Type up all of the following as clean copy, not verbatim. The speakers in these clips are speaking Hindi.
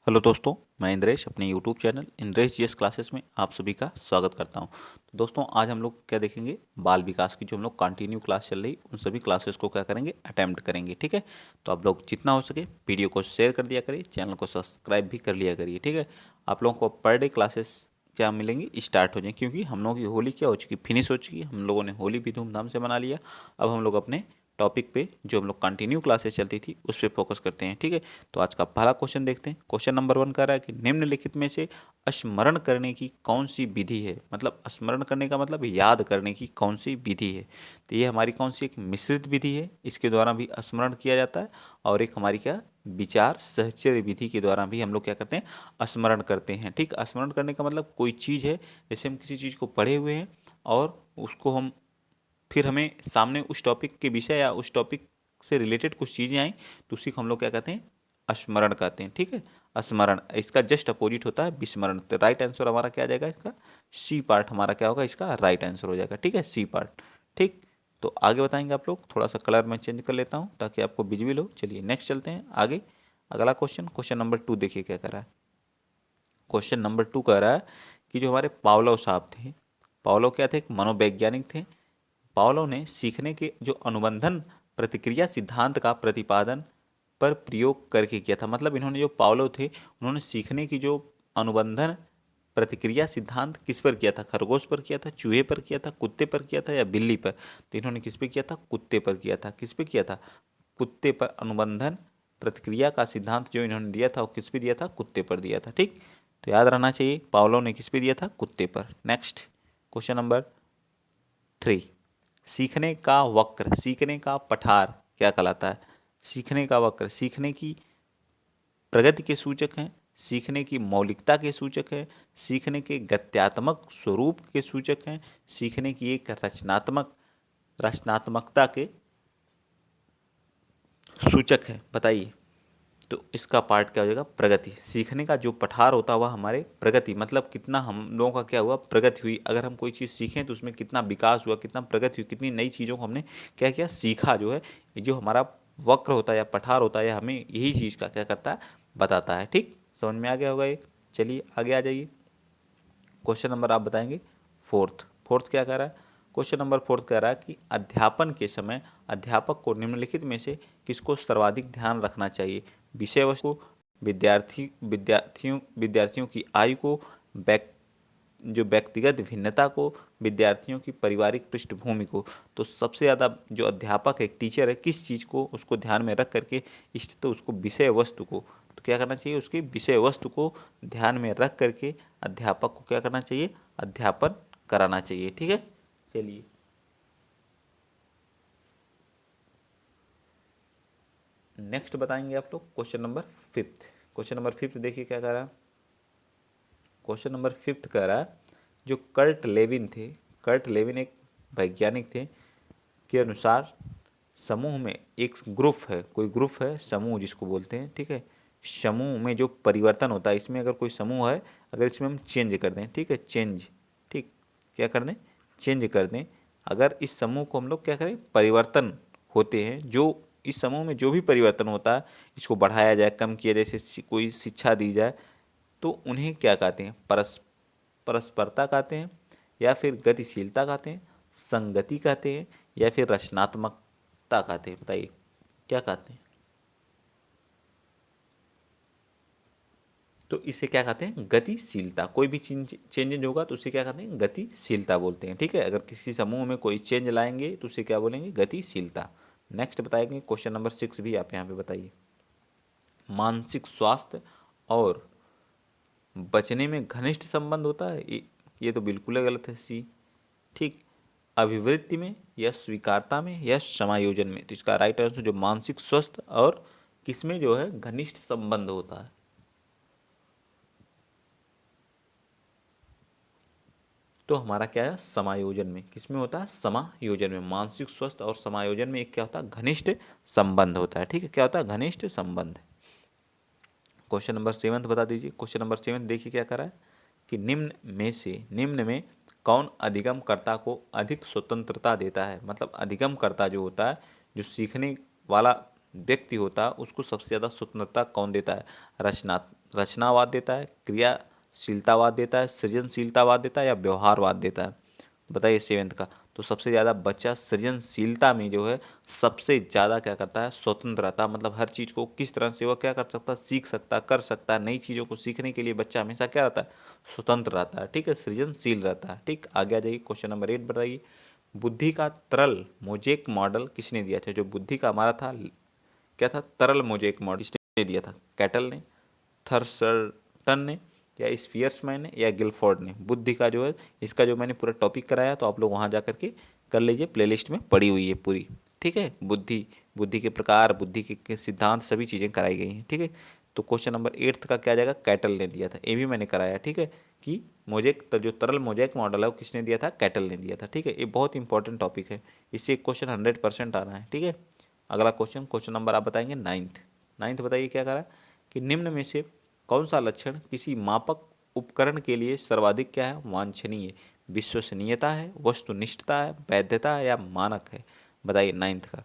हेलो दोस्तों, मैं इंद्रेश अपने YouTube channel Indresh GS classes में आप सभी का स्वागत करता हूं। तो दोस्तों, आज हम लोग क्या देखेंगे, बाल विकास की जो हम लोग कंटिन्यू क्लास चल रही उन सभी क्लासेस को क्या करेंगे, अटेम्प्ट करेंगे। ठीक है, तो आप लोग जितना हो सके वीडियो को शेयर कर दिया करिए, चैनल को सब्सक्राइब भी कर लिया करिए। ठीक है, आप लोगों को पर डे क्लासेस क्या मिलेंगी, स्टार्ट हो जाए, क्योंकि हम लोगों की होली क्या हो चुकी, फिनिश हो चुकी है। हम लोगों ने होली भी धूमधाम से मना लिया। अब हम लोग अपने टॉपिक पे जो हम लोग कंटिन्यू क्लासेस चलती थी उस पर फोकस करते हैं। ठीक है, तो आज का पहला क्वेश्चन देखते हैं। क्वेश्चन नंबर 1 कह रहा है कि निम्नलिखित में से स्मरण करने की कौन सी विधि है। मतलब स्मरण करने का मतलब याद करने की कौन सी विधि है। तो ये हमारी कौन सी एक मिश्रित विधि है, इसके द्वारा भी स्मरण किया जाता है। और एक हमारी क्या, विचार सहचर्य विधि के द्वारा भी हम लोग क्या करते हैं, स्मरण करते हैं। ठीक, स्मरण करने का मतलब कोई चीज़ है, जैसे हम किसी चीज़ को पढ़े हुए हैं और उसको हम फिर हमें सामने उस टॉपिक के विषय या उस टॉपिक से रिलेटेड कुछ चीज़ें आई, तो उसी को हम लोग क्या कहते हैं, स्मरण कहते हैं। ठीक है, स्मरण, इसका जस्ट अपोजिट होता है विस्मरण। तो राइट आंसर हमारा क्या आ जाएगा, इसका सी पार्ट हमारा क्या होगा, इसका राइट आंसर हो जाएगा। ठीक है, सी पार्ट। ठीक, तो आगे बताएंगे आप लोग। थोड़ा सा कलर मैं चेंज कर लेता हूँ ताकि आपको विजिबल हो। चलिए नेक्स्ट चलते हैं आगे। अगला क्वेश्चन, क्वेश्चन नंबर 2 देखिए क्या कर रहा है। क्वेश्चन नंबर 2 कह रहा है कि जो हमारे पावलोव साहब थे, पावलोव क्या थे, एक मनोवैज्ञानिक थे। पावलोव ने सीखने के जो अनुबंधन प्रतिक्रिया सिद्धांत का प्रतिपादन पर प्रयोग करके किया था। मतलब इन्होंने, जो पावलोव थे, उन्होंने सीखने की जो अनुबंधन प्रतिक्रिया सिद्धांत किस पर किया था, खरगोश पर किया था, चूहे पर किया था, कुत्ते पर किया था या बिल्ली पर। तो इन्होंने किस पे किया था, कुत्ते पर किया था। किस पे किया था, कुत्ते पर। अनुबंधन प्रतिक्रिया का सिद्धांत जो इन्होंने दिया था वो किस पे दिया था, कुत्ते पर दिया था। ठीक, तो याद रहना चाहिए, पावलोव ने किस पे दिया था, कुत्ते पर। नेक्स्ट क्वेश्चन नंबर 3, सीखने का वक्र, सीखने का पठार क्या कहलाता है। सीखने का वक्र सीखने की प्रगति के सूचक हैं, सीखने की मौलिकता के सूचक है, सीखने के गत्यात्मक स्वरूप के सूचक हैं, सीखने की एक रचनात्मकता के सूचक है। बताइए, तो इसका पार्ट क्या हो जाएगा, प्रगति। सीखने का जो पठार होता है वह हमारे प्रगति, मतलब कितना हम लोगों का क्या हुआ, प्रगति हुई। अगर हम कोई चीज़ सीखें तो उसमें कितना विकास हुआ, कितना प्रगति हुई, कितनी नई चीज़ों को हमने क्या किया, सीखा। जो है ये जो हमारा वक्र होता है या पठार होता है, हमें यही चीज़ का क्या करता है, बताता है। ठीक, समझ में आ गया होगा ये। चलिए आगे आ जाइए। क्वेश्चन नंबर आप बताएंगे फोर्थ। फोर्थ क्या कह रहा है, क्वेश्चन नंबर 4 कह रहा है कि अध्यापन के समय अध्यापक को निम्नलिखित में से किसको सर्वाधिक ध्यान रखना चाहिए। विषय वस्तु को, विद्यार्थियों की आयु को, जो व्यक्तिगत भिन्नता को, विद्यार्थियों की पारिवारिक पृष्ठभूमि को। तो सबसे ज़्यादा जो अध्यापक है, एक टीचर है, किस चीज़ को उसको ध्यान में रख करके, इस तो उसको विषय वस्तु को, तो क्या करना चाहिए, उसकी विषय वस्तु को ध्यान में रख करके अध्यापक को क्या करना चाहिए, अध्यापन कराना चाहिए। ठीक है, चलिए नेक्स्ट बताएंगे आप लोग क्वेश्चन नंबर 5। क्वेश्चन नंबर 5 देखिए क्या कह रहा है। क्वेश्चन नंबर 5 कह रहा है, जो कर्ट लेविन थे, कर्ट लेविन एक वैज्ञानिक थे, के अनुसार समूह में एक ग्रुप है, कोई ग्रुप है, समूह जिसको बोलते हैं। ठीक है, समूह में जो परिवर्तन होता है, इसमें अगर कोई समूह है, अगर इसमें हम चेंज कर दें, ठीक है, चेंज, ठीक, क्या कर दें, चेंज कर दें। अगर इस समूह को हम लोग क्या करें, परिवर्तन होते हैं, जो इस समूह में जो भी परिवर्तन होता है, इसको बढ़ाया जाए, कम किया जाए, जैसे कोई शिक्षा दी जाए, तो उन्हें क्या कहते हैं, परस्परता कहते हैं, या फिर गतिशीलता कहते हैं, संगति कहते हैं, या फिर रचनात्मकता कहते हैं। बताइए क्या कहते हैं। तो इसे क्या कहते हैं, गतिशीलता। कोई भी चेंज होगा तो उसे क्या कहते हैं, गतिशीलता बोलते हैं। ठीक है, अगर किसी समूह में कोई चेंज लाएंगे तो उसे क्या बोलेंगे, गतिशीलता। नेक्स्ट बताएंगे क्वेश्चन नंबर 6 भी आप यहाँ पे बताइए। मानसिक स्वास्थ्य और बचने में घनिष्ठ संबंध होता है, ये तो बिल्कुल ही गलत है, सी। ठीक, अभिवृत्ति में या स्वीकारता में या समायोजन में। तो इसका राइट आंसर जो मानसिक स्वास्थ्य और किसमें जो है घनिष्ठ संबंध होता है, तो हमारा क्या है, समायोजन में। किसमें होता है, समायोजन में। मानसिक स्वास्थ्य और समायोजन में एक क्या होता है, घनिष्ठ संबंध होता है। ठीक है, क्या होता है, घनिष्ठ संबंध। क्वेश्चन नंबर 7 बता दीजिए। क्वेश्चन नंबर 7 देखिए क्या करा है कि निम्न में कौन अधिगमकर्ता को अधिक स्वतंत्रता देता है। मतलब अधिगमकर्ता जो होता है, जो सीखने वाला व्यक्ति होता है, उसको सबसे ज़्यादा स्वतंत्रता कौन देता है, रचनावाद देता है, क्रियाशीलतावाद देता है, सृजनशीलतावाद देता है या व्यवहारवाद देता है? बताइए सेवेंथ का। तो सबसे ज़्यादा बच्चा सृजनशीलता में जो है सबसे ज़्यादा क्या करता है, स्वतंत्र रहता है। मतलब हर चीज़ को किस तरह से वह क्या कर सकता है, सीख सकता है, कर सकता है। नई चीज़ों को सीखने के लिए बच्चा हमेशा क्या रहता है, स्वतंत्र रहता है। ठीक है, सृजनशील रहता है। ठीक, आगे आ जाइए। क्वेश्चन नंबर 8 बताइए। बुद्धि का तरल मोजेक मॉडल किसने दिया था? जो बुद्धि का हमारा था क्या था, तरल मोजेक मॉडल किसने दिया था? कैटल ने, थर्सटन ने, या स्पियर्समैन ने, या गिलफोर्ड ने? बुद्धि का जो है, इसका जो मैंने पूरा टॉपिक कराया तो आप लोग वहाँ जा करके कर लीजिए, प्लेलिस्ट में पड़ी हुई है पूरी। ठीक है, बुद्धि, बुद्धि के प्रकार, बुद्धि के सिद्धांत, सभी चीज़ें कराई गई हैं। ठीक है, तो क्वेश्चन नंबर 8 का क्या जाएगा, कैटल ने दिया था। ये भी मैंने कराया। ठीक है, कि मोजेक जो तरल मोजेक मॉडल है वो किसने दिया था? कैटल ने दिया था। ठीक है, ये बहुत इंपॉर्टेंट टॉपिक है, इससे एक क्वेश्चन 100% आना है। ठीक है, अगला क्वेश्चन, क्वेश्चन नंबर आप बताएंगे 9th। 9th बताइए क्या करा कि निम्न में से कौन सा लक्षण किसी मापक उपकरण के लिए सर्वाधिक क्या है, वांछनीय? विश्वसनीयता है, वस्तुनिष्ठता है, वैधता है या मानक है? बताइए 9th का।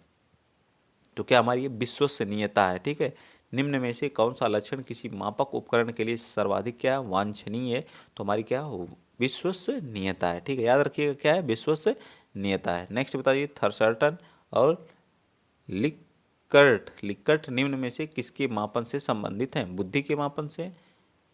तो क्या हमारी ये विश्वसनीयता है। ठीक है, निम्न में से कौन सा लक्षण किसी मापक उपकरण के लिए सर्वाधिक क्या है, वांछनीय है? तो हमारी क्या हो, विश्वसनीयता है। ठीक है, याद रखिएगा क्या है, विश्वसनीयता है। नेक्स्ट बताइए, थर्सटन और लिकर्ट निम्न में से किसके मापन से संबंधित हैं? बुद्धि के मापन से,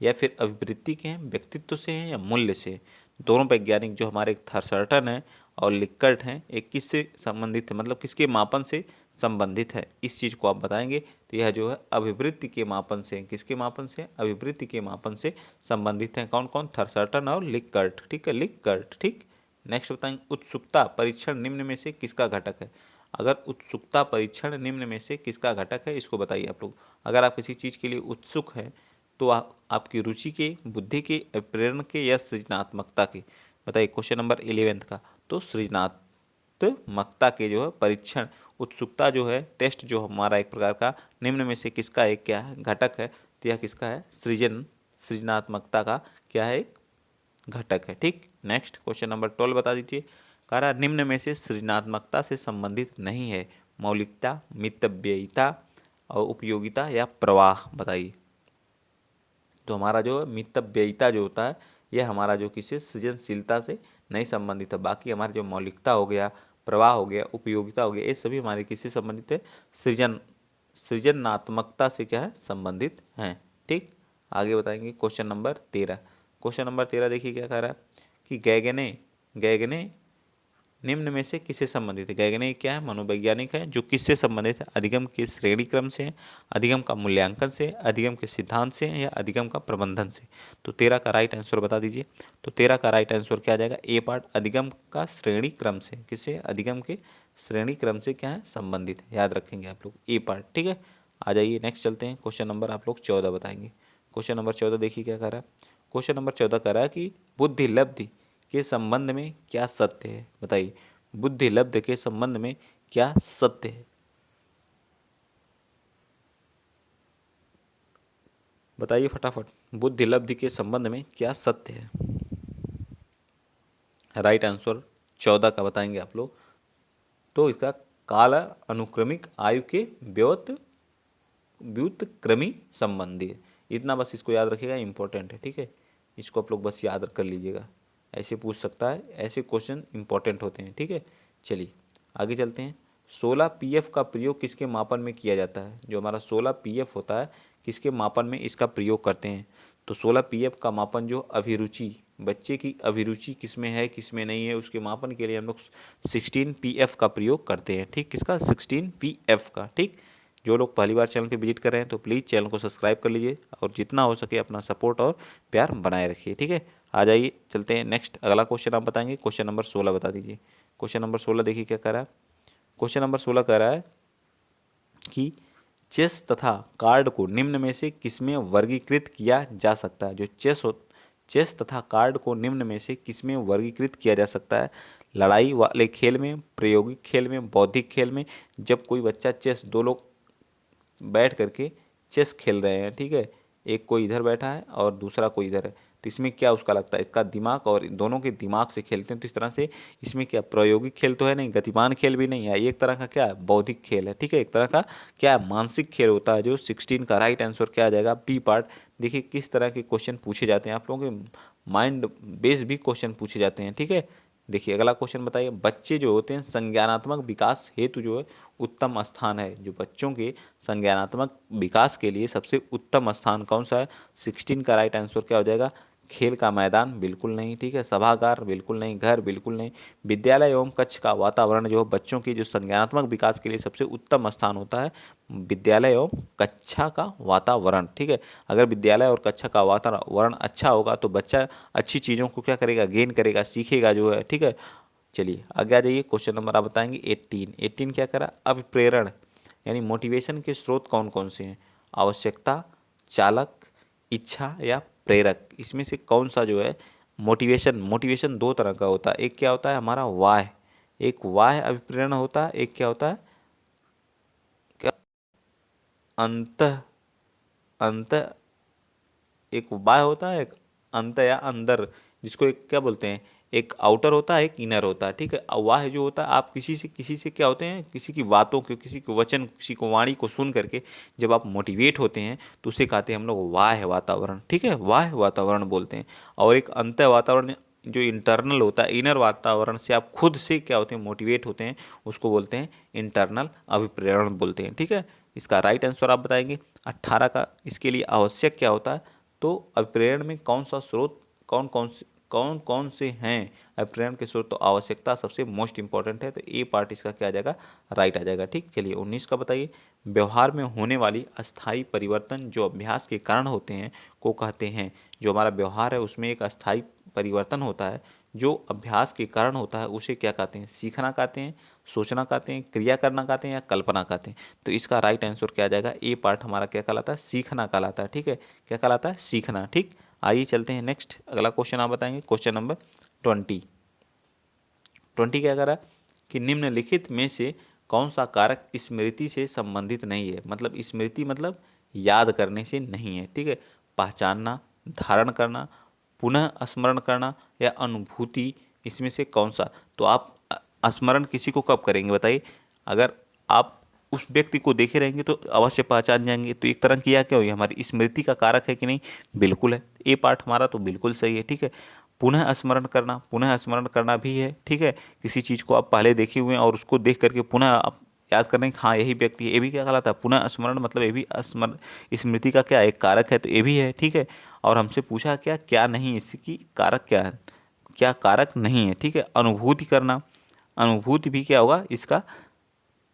या फिर अभिवृत्ति के हैं, व्यक्तित्व से हैं, या मूल्य से? दोनों वैज्ञानिक जो हमारे थर्सटन है और लिकर्ट हैं, एक किससे संबंधित है, मतलब किसके मापन से संबंधित है? इस चीज़ को आप बताएंगे। तो यह जो है अभिवृत्ति के मापन से, किसके मापन से? अभिवृत्ति के मापन से संबंधित हैं। कौन कौन? थर्सटन और लिकर्ट। ठीक है, लिकर्ट। ठीक, नेक्स्ट बताएंगे, उत्सुकता परीक्षण निम्न में से किसका घटक है? अगर उत्सुकता परीक्षण निम्न में से किसका घटक है, इसको बताइए आप लोग। अगर आप किसी चीज़ के लिए उत्सुक हैं तो आपकी रुचि के, बुद्धि के, प्रेरणा के, या सृजनात्मकता के? बताइए क्वेश्चन नंबर 11 का। तो सृजनात्मकता के जो है परीक्षण, उत्सुकता जो है टेस्ट, जो हमारा एक प्रकार का निम्न में से किसका एक क्या है, घटक है? तो यह किसका है, सृजनात्मकता का क्या है, एक घटक है। ठीक, नेक्स्ट क्वेश्चन नंबर 12 बता दीजिए। कह रहा निम्न में से सृजनात्मकता से संबंधित नहीं है मौलिकता, मितव्ययिता और उपयोगिता या प्रवाह? बताइए। तो हमारा जो मितव्ययिता जो होता है, यह हमारा जो किसी सृजनशीलता से नहीं संबंधित है। बाकी हमारी जो मौलिकता हो गया, प्रवाह हो गया, उपयोगिता हो गया, ये सभी हमारे किससे संबंधित है? सृजनात्मकता से क्या है, संबंधित हैं। ठीक, आगे बताएंगे क्वेश्चन नंबर 13। क्वेश्चन नंबर 13 देखिए क्या कह रहा है कि गैगने निम्न में से किससे संबंधित है? गैगने क्या है, मनोवैज्ञानिक है, जो किससे संबंधित है? अधिगम के श्रेणी क्रम से है, अधिगम का मूल्यांकन से, अधिगम के सिद्धांत से, या अधिगम का प्रबंधन से? तो 13 का राइट आंसर बता दीजिए। तो 13 का राइट आंसर क्या आ जाएगा, ए पार्ट, अधिगम का श्रेणी क्रम से। किससे? अधिगम के श्रेणी क्रम से क्या है, संबंधित है। याद रखेंगे आप लोग, ए पार्ट। ठीक है, आ जाइए नेक्स्ट चलते हैं। क्वेश्चन नंबर आप लोग 14 बताएंगे। क्वेश्चन नंबर 14 देखिए क्या कह रहा है। क्वेश्चन नंबर 14 कह रहा है कि बुद्धि लब्धि के संबंध में क्या सत्य है? बताइए, बुद्धि लब्धि के संबंध में क्या सत्य है? बताइए फटाफट, बुद्धि लब्धि के संबंध में क्या सत्य है? राइट आंसर 14 का बताएंगे आप लोग। तो इसका काल अनुक्रमिक आयु के व्युत्क्रमी संबंधी है। इतना बस इसको याद रखिएगा, इंपॉर्टेंट है। ठीक है, इसको आप लोग बस याद कर लीजिएगा, ऐसे पूछ सकता है, ऐसे क्वेश्चन इंपॉर्टेंट होते हैं। ठीक है, चलिए आगे चलते हैं। 16 पीएफ का प्रयोग किसके मापन में किया जाता है? जो हमारा 16 पीएफ होता है, किसके मापन में इसका प्रयोग करते हैं? तो 16 पीएफ का मापन जो अभिरुचि, बच्चे की अभिरुचि किसमें है, किसमें नहीं है, उसके मापन के लिए हम लोग 16 पीएफ का प्रयोग करते हैं। ठीक, किसका? 16 पीएफ का। ठीक, जो लोग पहली बार चैनल पे विजिट कर रहे हैं तो प्लीज़ चैनल को सब्सक्राइब कर लीजिए और जितना हो सके अपना सपोर्ट और प्यार बनाए रखिए। ठीक है, आ जाइए चलते हैं नेक्स्ट। अगला क्वेश्चन आप बताएंगे, क्वेश्चन नंबर 16 बता दीजिए। क्वेश्चन नंबर 16 देखिए क्या कह रहा है। क्वेश्चन नंबर 16 कह रहा है कि चेस तथा कार्ड को निम्न में से किसमें वर्गीकृत किया जा सकता है? जो चेस तथा कार्ड को निम्न में से किसमें वर्गीकृत किया जा सकता है? लड़ाई वाले खेल में, प्रायोगिक खेल में, बौद्धिक खेल में? जब कोई बच्चा चेस, दो लोग बैठ करके चेस खेल रहे हैं, ठीक है, एक कोई इधर बैठा है और दूसरा कोई इधर है, तो इसमें क्या उसका लगता है, इसका दिमाग, और दोनों के दिमाग से खेलते हैं। तो इस तरह से इसमें क्या प्रायोगिक खेल तो है नहीं, गतिमान खेल भी नहीं है, ये एक तरह का क्या है, बौद्धिक खेल है। ठीक है, एक तरह का क्या है, मानसिक खेल होता है। जो 16 का राइट आंसर क्या आ जाएगा, बी पार्ट, देखिए किस तरह के क्वेश्चन पूछे जाते हैं, आप लोगों के माइंड बेस भी क्वेश्चन पूछे जाते हैं। ठीक है, देखिए अगला क्वेश्चन बताइए, बच्चे जो होते हैं संज्ञानात्मक विकास हेतु जो है उत्तम स्थान है, जो बच्चों के संज्ञानात्मक विकास के लिए सबसे उत्तम स्थान कौन सा है? 16 का राइट आंसर क्या हो जाएगा? खेल का मैदान बिल्कुल नहीं। ठीक है, सभागार बिल्कुल नहीं, घर बिल्कुल नहीं। विद्यालय एवं कक्ष का वातावरण जो बच्चों की जो संज्ञानात्मक विकास के लिए सबसे उत्तम स्थान होता है, विद्यालय एवं कक्षा का वातावरण। ठीक है, अगर विद्यालय और कक्षा का वातावरण अच्छा होगा तो बच्चा अच्छी चीज़ों को क्या करेगा? गेन करेगा, सीखेगा जो है। ठीक है, चलिए आगे आ जाइए, क्वेश्चन नंबर आप बताएंगे 18 क्या करा? अभिप्रेरण यानी मोटिवेशन के स्रोत कौन कौन से हैं? आवश्यकता, चालक, इच्छा या प्रेरक, इसमें से कौन सा जो है मोटिवेशन दो तरह का होता है। एक क्या होता है हमारा वाह्य, एक वाह्य अभिप्रेरण होता है, एक क्या होता है क्या? अंत अंत एक बाह्य होता है, एक अंत या अंदर, जिसको एक क्या बोलते हैं, एक आउटर होता है, एक इनर होता है। ठीक है, वाह्य जो होता है आप किसी से क्या होते हैं, किसी की बातों को, किसी के वचन, किसी को वाणी को सुन करके जब आप मोटिवेट होते हैं तो उसे कहते हैं हम लोग वाह्य वातावरण। ठीक है, वाह्य वातावरण बोलते हैं। और एक अंत वातावरण जो इंटरनल होता है, इनर वातावरण से आप खुद से क्या होते हैं, मोटिवेट होते हैं, उसको बोलते हैं इंटरनल अभिप्रेरण बोलते हैं। ठीक है, इसका राइट आंसर आप बताएंगे 18 का। इसके लिए आवश्यक क्या होता है? तो अभिप्रेरण में कौन सा स्रोत, कौन कौन से हैं अभिप्रेरण के स्रोत? तो आवश्यकता सबसे मोस्ट इंपॉर्टेंट है, तो ए पार्ट इसका क्या आ जाएगा? राइट आ जाएगा। ठीक, चलिए 19 का बताइए, व्यवहार में होने वाली अस्थायी परिवर्तन जो अभ्यास के कारण होते हैं को कहते हैं। जो हमारा व्यवहार है उसमें एक अस्थायी परिवर्तन होता है जो अभ्यास के कारण होता है, उसे क्या कहते हैं? सीखना कहते हैं, सोचना कहते हैं, क्रिया करना कहते हैं या कल्पना कहते हैं? तो इसका राइट आंसर क्या आ जाएगा? ए पार्ट हमारा क्या कहलाता है? सीखना कहलाता है। ठीक है, क्या कहलाता है? सीखना। ठीक, आइए चलते हैं नेक्स्ट, अगला क्वेश्चन आप बताएंगे, क्वेश्चन नंबर 20 क्या कह रहा है कि निम्नलिखित में से कौन सा कारक स्मृति से संबंधित नहीं है? मतलब स्मृति मतलब याद करने से नहीं है। ठीक है, पहचानना, धारण करना, पुनः स्मरण करना या अनुभूति, इसमें से कौन सा? तो आप स्मरण किसी को कब करेंगे बताइए? अगर आप उस व्यक्ति को देखे रहेंगे तो अवश्य पहचान जाएंगे। तो एक तरह की क्या हुई, हमारी स्मृति का कारक है कि नहीं? बिल्कुल है, ए पार्ट हमारा तो बिल्कुल सही है। ठीक है, पुनः स्मरण करना भी है। ठीक है, किसी चीज़ को आप पहले देखे हुए हैं और उसको देख करके पुनः आप याद कर रहे हैं कि हाँ यही व्यक्ति है, ये भी क्या कहलाता है? पुनः स्मरण, मतलब ये भी स्मरण स्मृति का क्या एक कारक है, तो ये भी है। ठीक है, और हमसे पूछा क्या क्या नहीं, इसकी कारक क्या है, क्या कारक नहीं है? ठीक है, अनुभूति करना, अनुभूति भी क्या होगा इसका,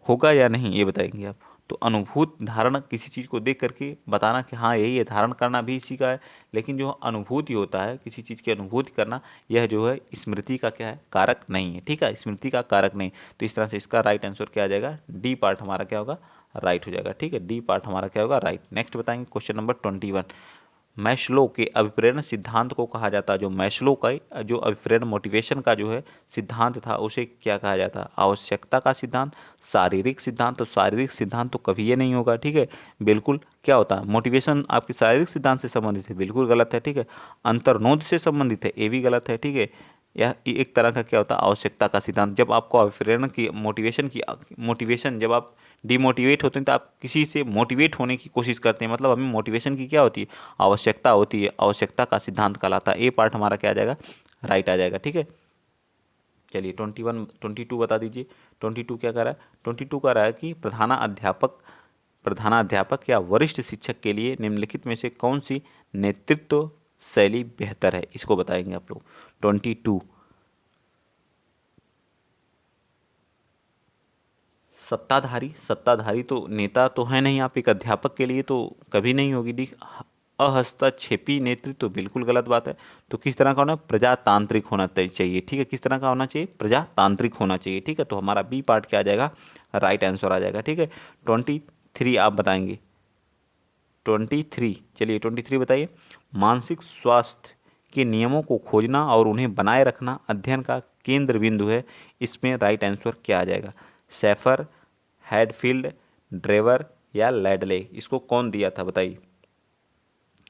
होगा या नहीं ये बताएंगे आप। तो अनुभूत धारणा, किसी चीज़ को देख करके बताना कि हाँ यही है, धारण करना भी इसी का है। लेकिन जो अनुभूति होता है, किसी चीज़ की अनुभूति करना, यह जो है स्मृति का क्या है? कारक नहीं है। ठीक है, स्मृति का कारक नहीं। तो इस तरह से इसका राइट आंसर क्या आ जाएगा? डी पार्ट हमारा क्या होगा? राइट हो जाएगा। ठीक है, डी पार्ट हमारा क्या होगा? राइट। नेक्स्ट बताएंगे क्वेश्चन नंबर 21, मैस्लो के अभिप्रेरण सिद्धांत को कहा जाता है। जो मैस्लो का जो अभिप्रेरण मोटिवेशन का जो है सिद्धांत था, उसे क्या कहा जाता है? आवश्यकता का सिद्धांत, शारीरिक सिद्धांत। तो शारीरिक सिद्धांत तो कभी ये नहीं होगा। ठीक है, बिल्कुल क्या होता है? मोटिवेशन आपके शारीरिक सिद्धांत से संबंधित है, बिल्कुल गलत है। ठीक है, अंतर्नोद से संबंधित है, ये भी गलत है। ठीक है, यह एक तरह का क्या होता है? आवश्यकता का सिद्धांत। जब आपको अभिप्रेरण की मोटिवेशन जब आप डिमोटिवेट होते हैं तो आप किसी से मोटिवेट होने की कोशिश करते हैं, मतलब हमें मोटिवेशन की क्या होती है? आवश्यकता होती है, आवश्यकता का सिद्धांत कहलाता है। ए पार्ट हमारा क्या आ जाएगा? राइट आ जाएगा। ठीक है, चलिए 22 बता दीजिए। 22 क्या कह रहा है? 22 कह रहा है कि प्रधानाध्यापक या वरिष्ठ शिक्षक के लिए निम्नलिखित में से कौन सी नेतृत्व शैली बेहतर है? इसको बताएंगे आप लोग। 22 सत्ताधारी तो नेता तो है नहीं, आप एक अध्यापक के लिए तो कभी नहीं होगी। डी अहस्तक्षेपी नेतृत्व तो बिल्कुल गलत बात है। तो किस तरह का होना? प्रजातांत्रिक होना चाहिए। ठीक है, किस तरह का होना चाहिए? प्रजातांत्रिक होना चाहिए। ठीक है, तो हमारा बी पार्ट क्या आ जाएगा? राइट आंसर आ जाएगा। ठीक है, 23 आप बताएंगे। 23 चलिए 23 बताइए, मानसिक स्वास्थ्य के नियमों को खोजना और उन्हें बनाए रखना अध्ययन का केंद्र बिंदु है। इसमें राइट आंसर क्या आ जाएगा? सैफर, हैडफील्ड, ड्रेवर या लैडले? इसको कौन दिया था बताइए?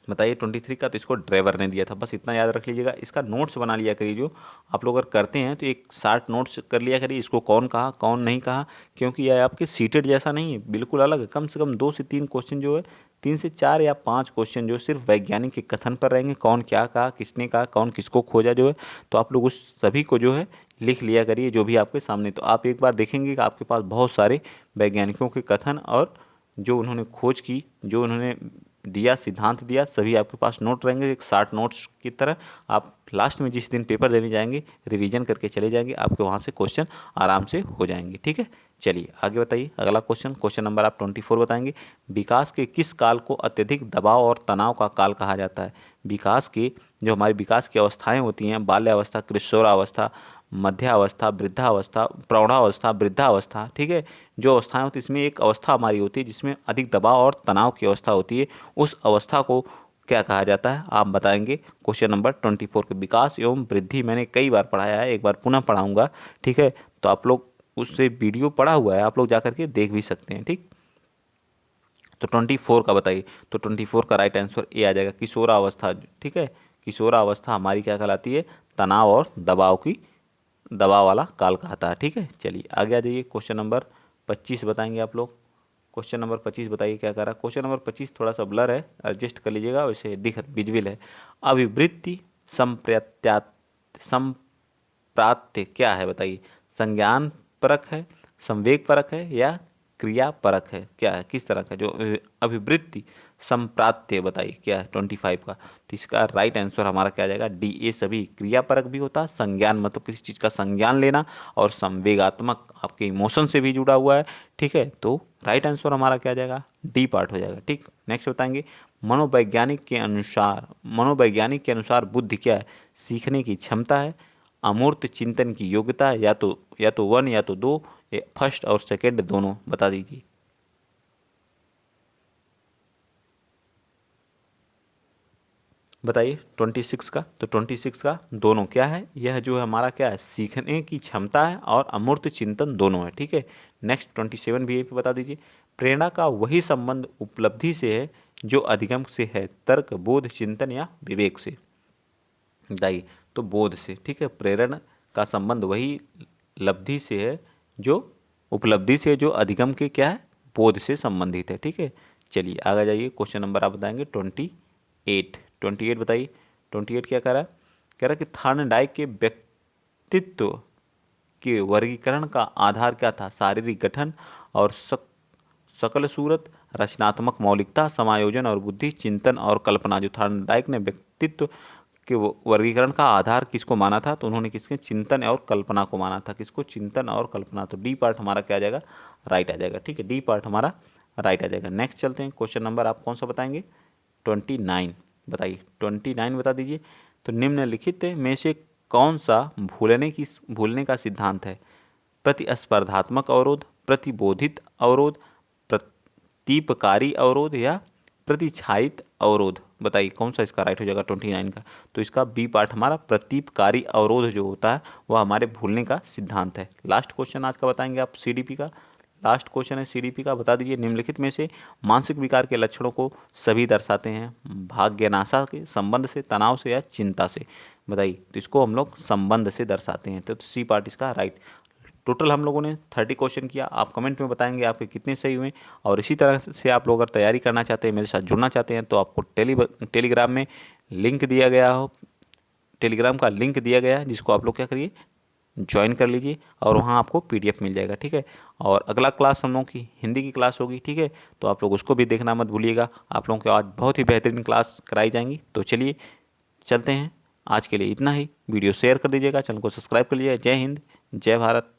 बताइए 23 का, तो इसको ड्राइवर ने दिया था, बस इतना याद रख लीजिएगा। इसका नोट्स बना लिया करिए, जो आप लोग अगर करते हैं तो एक 60 नोट्स कर लिया करिए, इसको कौन कहा कौन नहीं कहा, क्योंकि यह आपके सीटेड जैसा नहीं है, बिल्कुल अलग है। कम से कम 2 से 3 क्वेश्चन जो है, 3 से 4 या 5 क्वेश्चन जो सिर्फ वैज्ञानिक के कथन पर रहेंगे, कौन क्या कहा, किसने कहा, कौन किसको खोजा जो है। तो आप लोग उस सभी को जो है लिख लिया करिए जो भी आपके सामने। तो आप एक बार देखेंगे कि आपके पास बहुत सारे वैज्ञानिकों के कथन और जो उन्होंने खोज की, जो उन्होंने दिया, सिद्धांत दिया, सभी आपके पास नोट रहेंगे, एक 60 नोट्स की तरह। आप लास्ट में जिस दिन पेपर देने जाएंगे रिवीजन करके चले जाएंगे, आपके वहाँ से क्वेश्चन आराम से हो जाएंगे। ठीक है, चलिए आगे बताइए। अगला क्वेश्चन नंबर आप 24 बताएंगे। विकास के किस काल को अत्यधिक दबाव और तनाव का काल कहा जाता है? विकास की जो हमारी विकास की अवस्थाएं होती हैं, बाल्यावस्था, किशोरावस्था, मध्यावस्था, वृद्धावस्था, प्रौढ़ावस्था, वृद्धावस्था, ठीक है, जो अवस्थाएं होती हैं इसमें एक अवस्था हमारी होती है जिसमें अधिक दबाव और तनाव की अवस्था होती है, उस अवस्था को क्या कहा जाता है आप बताएंगे। क्वेश्चन नंबर 24 के विकास एवं वृद्धि मैंने कई बार पढ़ाया है, एक बार पुनः पढ़ाऊंगा, ठीक है, तो आप लोग उससे वीडियो पढ़ा हुआ है, आप लोग जा करके देख भी सकते हैं। ठीक, तो 24 का बताइए। तो 24 का राइट आंसर ए आ जाएगा, किशोरावस्था। ठीक है, किशोरावस्था हमारी क्या कहलाती है? तनाव और दबाव वाला काल कहता है। ठीक है, चलिए आगे आ जाइए। क्वेश्चन नंबर 25 बताएंगे आप लोग। क्वेश्चन नंबर 25 बताइए क्या कह रहा है। क्वेश्चन नंबर 25 थोड़ा सा ब्लर है, एडजस्ट कर लीजिएगा, वैसे दिख विजुअल है। अभिवृत्ति संप्रात्य क्या है बताइए? संज्ञान परक है, संवेग परक है, या क्रिया परक है? क्या है, किस तरह का? जो अभिवृत्ति संप्रात्य बताइए क्या है 25 का। तो इसका राइट आंसर हमारा क्या आ जाएगा? D A. सभी क्रिया परक भी होता है, संज्ञान मतलब किसी चीज़ का संज्ञान लेना, और संवेगात्मक आपके इमोशन से भी जुड़ा हुआ है। ठीक है, तो राइट आंसर हमारा क्या आ जाएगा? डी पार्ट हो जाएगा। ठीक, नेक्स्ट बताएंगे। मनोवैज्ञानिक के अनुसार बुद्धि क्या है? सीखने की क्षमता है, अमूर्त चिंतन की योग्यता है, या तो 1 या तो 2, फर्स्ट और सेकंड दोनों, बता दीजिए। बताइए 26 का। तो 26 का दोनों क्या है? यह जो है हमारा क्या है? सीखने की क्षमता है और अमूर्त चिंतन दोनों है। ठीक है, नेक्स्ट 27 भी पे बता दीजिए। प्रेरणा का वही संबंध उपलब्धि से है जो अधिगम से है, तर्क, बोध, चिंतन या विवेक से? बताइए, तो बोध से। ठीक है, प्रेरणा का संबंध वही लब्धि से है जो उपलब्धि से, जो अधिगम के क्या है? बोध से संबंधित है। ठीक है, चलिए आगे जाइए। क्वेश्चन नंबर आप बताएंगे 28 बताइए। 28 क्या कह रहा है? कह रहा है कि थॉर्नडाइक के व्यक्तित्व के वर्गीकरण का आधार क्या था? शारीरिक गठन और सकल सूरत, रचनात्मक मौलिकता, समायोजन और बुद्धि, चिंतन और कल्पना। जो थॉर्नडाइक ने व्यक्तित्व के वर्गीकरण का आधार किसको माना था? तो उन्होंने किसके? चिंतन और कल्पना को माना था। किसको? चिंतन और कल्पना। तो डी पार्ट हमारा क्या आ जाएगा? राइट आ जाएगा। ठीक है, डी पार्ट हमारा राइट आ जाएगा। नेक्स्ट चलते हैं। क्वेश्चन नंबर आप कौन सा बताएंगे? 29 बताइए। 29 बता दीजिए। तो निम्नलिखित में से कौन सा भूलने का सिद्धांत है? प्रतिस्पर्धात्मक अवरोध, प्रतिबोधित अवरोध, प्रतीपकारी अवरोध, या प्रतिछायित अवरोध? बताइए कौन सा इसका राइट हो जाएगा 29 का। तो इसका बी पार्ट हमारा प्रतीपकारी अवरोध जो होता है वह हमारे भूलने का सिद्धांत है। लास्ट क्वेश्चन आज का बताएंगे आप सीडीपी का। लास्ट क्वेश्चन है सीडीपी का, बता दीजिए। निम्नलिखित में से मानसिक विकार के लक्षणों को सभी दर्शाते हैं? भाग्यनाशा के संबंध से, तनाव से, या चिंता से? बताइए, तो इसको हम लोग संबंध से दर्शाते हैं। तो सी पार्ट इसका राइट। टोटल हम लोगों ने 30 क्वेश्चन किया। आप कमेंट में बताएंगे आपके कितने सही हुए। और इसी तरह से आप लोग अगर तैयारी करना चाहते हैं, मेरे साथ जुड़ना चाहते हैं, तो आपको टेलीग्राम में लिंक दिया गया हो, टेलीग्राम का लिंक दिया गया है, जिसको आप लोग क्या करिए, ज्वाइन कर लीजिए, और वहाँ आपको पीडीएफ मिल जाएगा। ठीक है, और अगला क्लास हम लोगों की हिंदी की क्लास होगी। ठीक है, तो आप लोग उसको भी देखना मत भूलिएगा। आप लोगों को आज बहुत ही बेहतरीन क्लास कराई जाएंगी। तो चलिए चलते हैं, आज के लिए इतना ही। वीडियो शेयर कर दीजिएगा, चैनल को सब्सक्राइब कर लीजिएगा। जय हिंद, जय भारत।